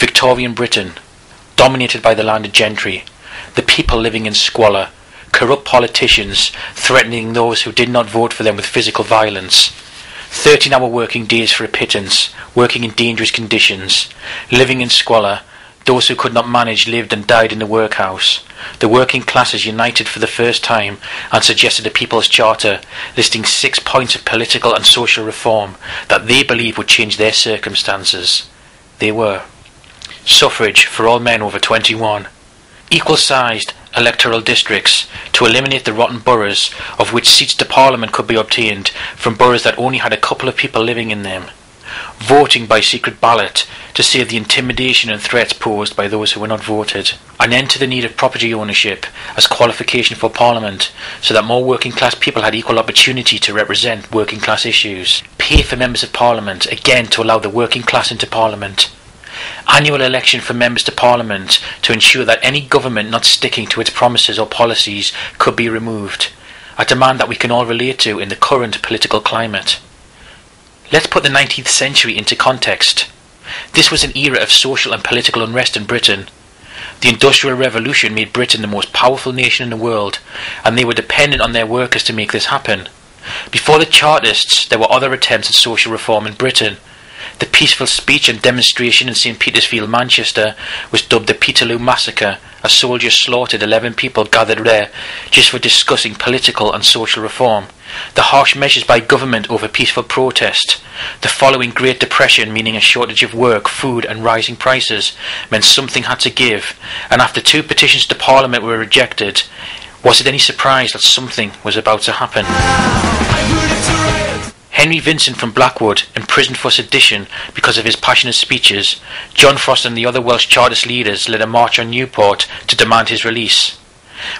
Victorian Britain, dominated by the landed gentry, the people living in squalor, corrupt politicians threatening those who did not vote for them with physical violence, 13-hour working days for a pittance, working in dangerous conditions, living in squalor. Those who could not manage lived and died in the workhouse. The working classes united for the first time and suggested a People's Charter listing 6 points of political and social reform that they believed would change their circumstances. They were: suffrage for all men over 21, equal-sized electoral districts to eliminate the rotten boroughs of which seats to Parliament could be obtained from boroughs that only had a couple of people living in them, voting by secret ballot to save the intimidation and threats posed by those who were not voted, an end to the need of property ownership as qualification for Parliament so that more working class people had equal opportunity to represent working class issues, pay for members of Parliament, again to allow the working class into Parliament, annual election for members to Parliament to ensure that any government not sticking to its promises or policies could be removed, a demand that we can all relate to in the current political climate. Let's put the 19th century into context. This was an era of social and political unrest in Britain. The Industrial Revolution made Britain the most powerful nation in the world, and they were dependent on their workers to make this happen. Before the Chartists, there were other attempts at social reform in Britain. The peaceful speech and demonstration in St. Petersfield, Manchester, was dubbed the Peterloo Massacre, as soldiers slaughtered 11 people gathered there just for discussing political and social reform. The harsh measures by government over peaceful protest, the following Great Depression, meaning a shortage of work, food and rising prices, meant something had to give, and after 2 petitions to Parliament were rejected, was it any surprise that something was about to happen? Henry Vincent from Blackwood, imprisoned for sedition because of his passionate speeches, John Frost and the other Welsh Chartist leaders led a march on Newport to demand his release.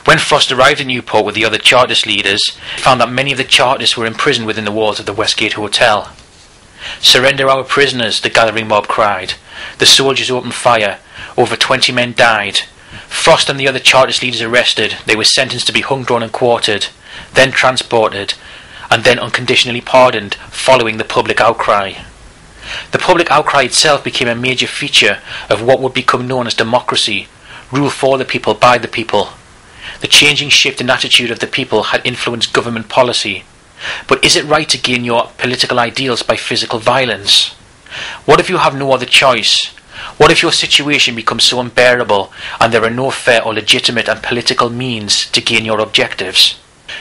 When Frost arrived in Newport with the other Chartist leaders, he found that many of the Chartists were imprisoned within the walls of the Westgate Hotel. "Surrender our prisoners," the gathering mob cried. The soldiers opened fire. Over 20 men died. Frost and the other Chartist leaders arrested. They were sentenced to be hung, drawn and quartered, then transported, and then unconditionally pardoned following the public outcry. The public outcry itself became a major feature of what would become known as democracy, rule for the people, by the people. The changing shift in attitude of the people had influenced government policy. But is it right to gain your political ideals by physical violence? What if you have no other choice? What if your situation becomes so unbearable and there are no fair or legitimate and political means to gain your objectives?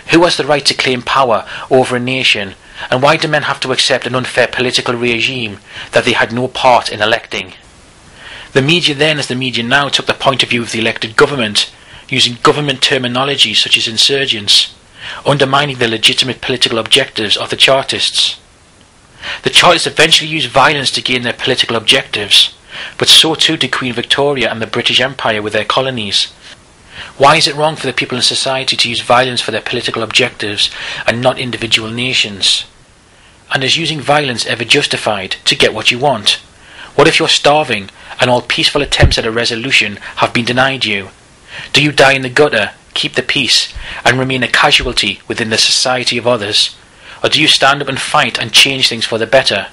Who has the right to claim power over a nation, and why do men have to accept an unfair political regime that they had no part in electing? The media then, as the media now, took the point of view of the elected government, using government terminology such as insurgents, undermining the legitimate political objectives of the Chartists. The Chartists eventually used violence to gain their political objectives, but so too did Queen Victoria and the British Empire with their colonies. Why is it wrong for the people in society to use violence for their political objectives and not individual nations? And is using violence ever justified to get what you want? What if you're starving and all peaceful attempts at a resolution have been denied you? Do you die in the gutter, keep the peace, and remain a casualty within the society of others? Or do you stand up and fight and change things for the better?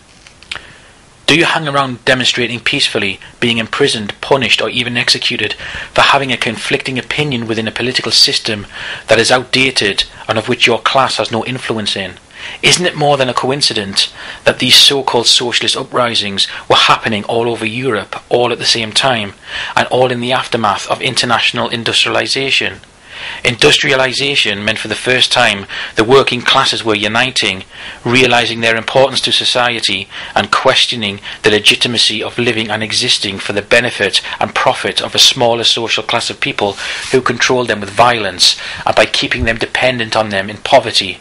Do you hang around demonstrating peacefully, being imprisoned, punished, or even executed for having a conflicting opinion within a political system that is outdated and of which your class has no influence in? Isn't it more than a coincidence that these so-called socialist uprisings were happening all over Europe, all at the same time, and all in the aftermath of international industrialization? Industrialization meant for the first time the working classes were uniting, realizing their importance to society and questioning the legitimacy of living and existing for the benefit and profit of a smaller social class of people who controlled them with violence and by keeping them dependent on them in poverty.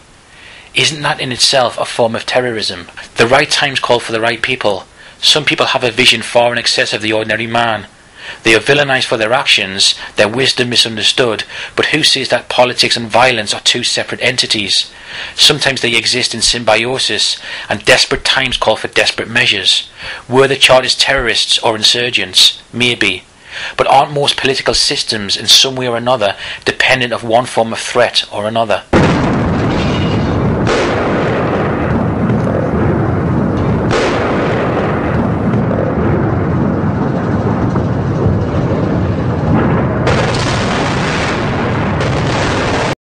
Isn't that in itself a form of terrorism? The right times call for the right people. Some people have a vision far in excess of the ordinary man. They are villainized for their actions, their wisdom misunderstood, but who says that politics and violence are two separate entities? Sometimes they exist in symbiosis, and desperate times call for desperate measures. Were the Chartist terrorists or insurgents? Maybe. But aren't most political systems in some way or another dependent of one form of threat or another?